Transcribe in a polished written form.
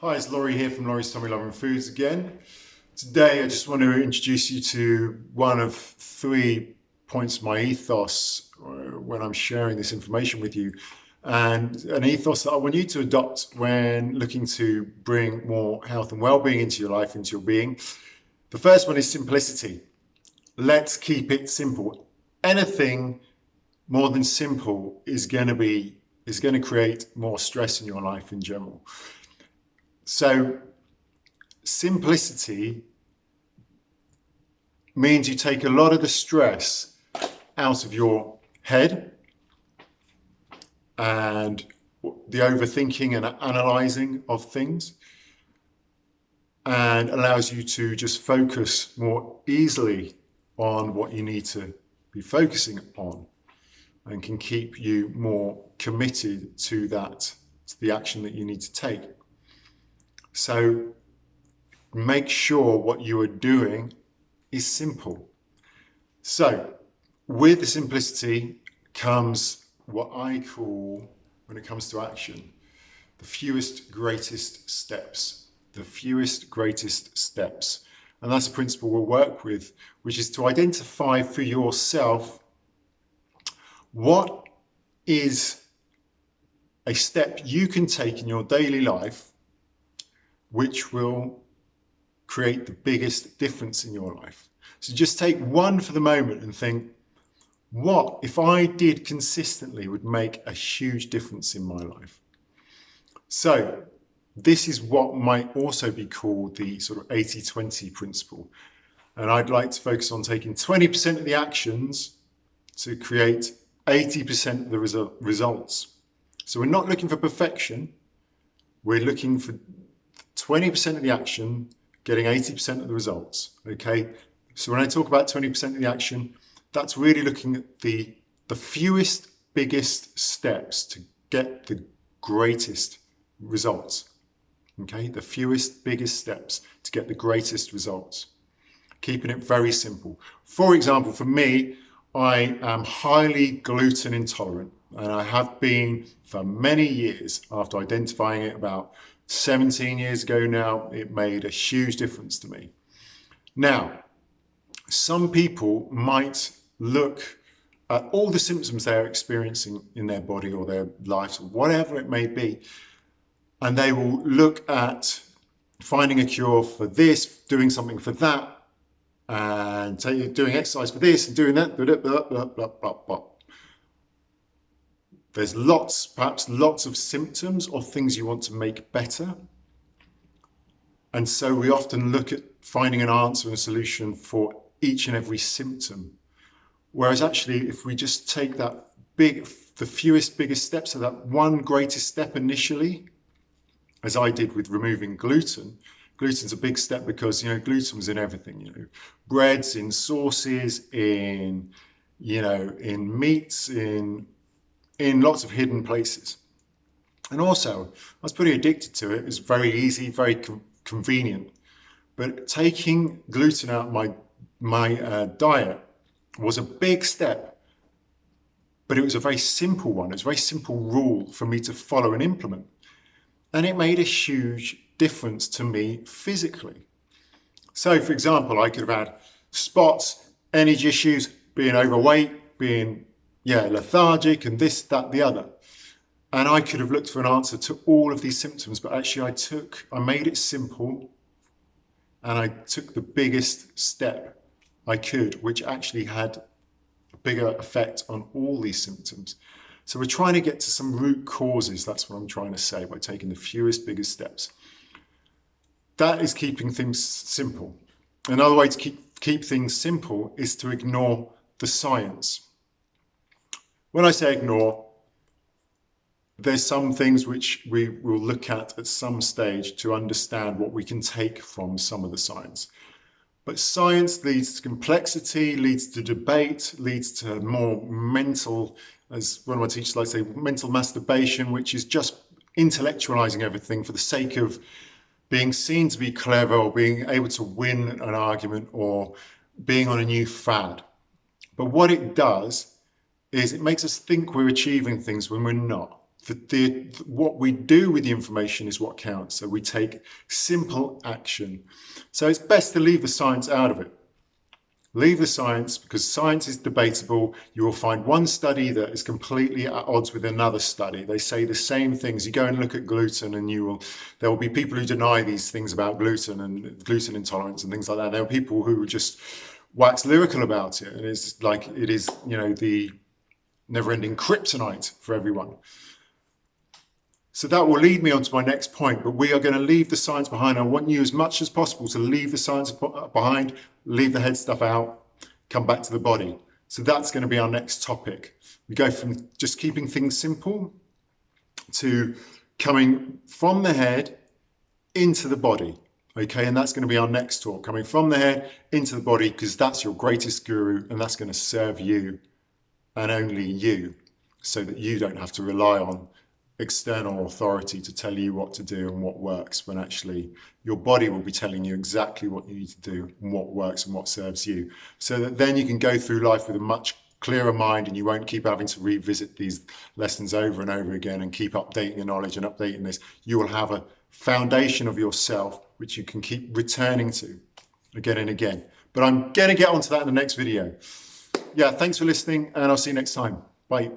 Hi, it's Laurie here from Laurie's Tummy Loving Foods again. Today I just want to introduce you to one of 3 points of my ethos when I'm sharing this information with you, and an ethos that I want you to adopt when looking to bring more health and well-being into your life, into your being. The first one is simplicity. Let's keep it simple. Anything more than simple is going to create more stress in your life in general. So simplicity means you take a lot of the stress out of your head and the overthinking and analyzing of things, and allows you to just focus more easily on what you need to be focusing on, and can keep you more committed to the action that you need to take. So make sure what you are doing is simple. So with the simplicity comes what I call, when it comes to action, the fewest greatest steps. The fewest greatest steps. And that's a principle we'll work with, which is to identify for yourself what is a step you can take in your daily life which will create the biggest difference in your life. So just take one for the moment and think, what if I did consistently would make a huge difference in my life? So this is what might also be called the sort of 80-20 principle. And I'd like to focus on taking 20% of the actions to create 80% of the results. So we're not looking for perfection. We're looking for 20% of the action, getting 80% of the results, okay? So when I talk about 20% of the action, that's really looking at the fewest, biggest steps to get the greatest results, okay? The fewest, biggest steps to get the greatest results. Keeping it very simple. For example, for me, I am highly gluten intolerant, and I have been for many years. After identifying it about 17 years ago now, it made a huge difference to me. Now, some people might look at all the symptoms they're experiencing in their body or their lives, or whatever it may be, and they will look at finding a cure for this, doing something for that, and doing exercise for this and doing that, blah, blah, blah, blah, blah, blah. There's perhaps lots of symptoms or things you want to make better. And so we often look at finding an answer and a solution for each and every symptom. Whereas actually, if we just take the fewest, biggest steps, so that one greatest step initially, as I did with removing gluten. Gluten's a big step because, gluten was in everything, breads, in sauces, in meats, in lots of hidden places. And also, I was pretty addicted to it. It was very easy, very convenient. But taking gluten out of my diet was a big step, but it was a very simple one. It was a very simple rule for me to follow and implement. And it made a huge difference to me physically. So, for example, I could have had spots, energy issues, being overweight, being lethargic, and this, that, the other. And I could have looked for an answer to all of these symptoms, but actually I made it simple, and I took the biggest step I could, which actually had a bigger effect on all these symptoms. So we're trying to get to some root causes. That's what I'm trying to say by taking the fewest, biggest steps. That is keeping things simple. Another way to keep things simple is to ignore the science. When I say ignore, there's some things which we will look at some stage to understand what we can take from some of the science. But science leads to complexity, leads to debate, leads to more mental, as one of my teachers likes to say, mental masturbation, which is just intellectualizing everything for the sake of being seen to be clever, or being able to win an argument, or being on a new fad. But what it does is it makes us think we're achieving things when we're not. what we do with the information is what counts. So we take simple action. So it's best to leave the science out of it. Leave the science, because science is debatable. You will find one study that is completely at odds with another study. They say the same things. You go and look at gluten and there will be people who deny these things about gluten and gluten intolerance and things like that. There are people who just wax lyrical about it. And it's like, it is, the never-ending kryptonite for everyone. So that will lead me on to my next point, but we are going to leave the science behind. I want you as much as possible to leave the science behind, leave the head stuff out, come back to the body. So that's going to be our next topic. We go from just keeping things simple to coming from the head into the body. Okay, and that's going to be our next talk, coming from the head into the body, because that's your greatest guru, and that's going to serve you and only you, so that you don't have to rely on external authority to tell you what to do and what works, when actually your body will be telling you exactly what you need to do and what works and what serves you, so that then you can go through life with a much clearer mind, and you won't keep having to revisit these lessons over and over again and keep updating your knowledge and updating this. You will have a foundation of yourself which you can keep returning to again and again. But I'm going to get onto that in the next video. Yeah, thanks for listening, and I'll see you next time. Bye.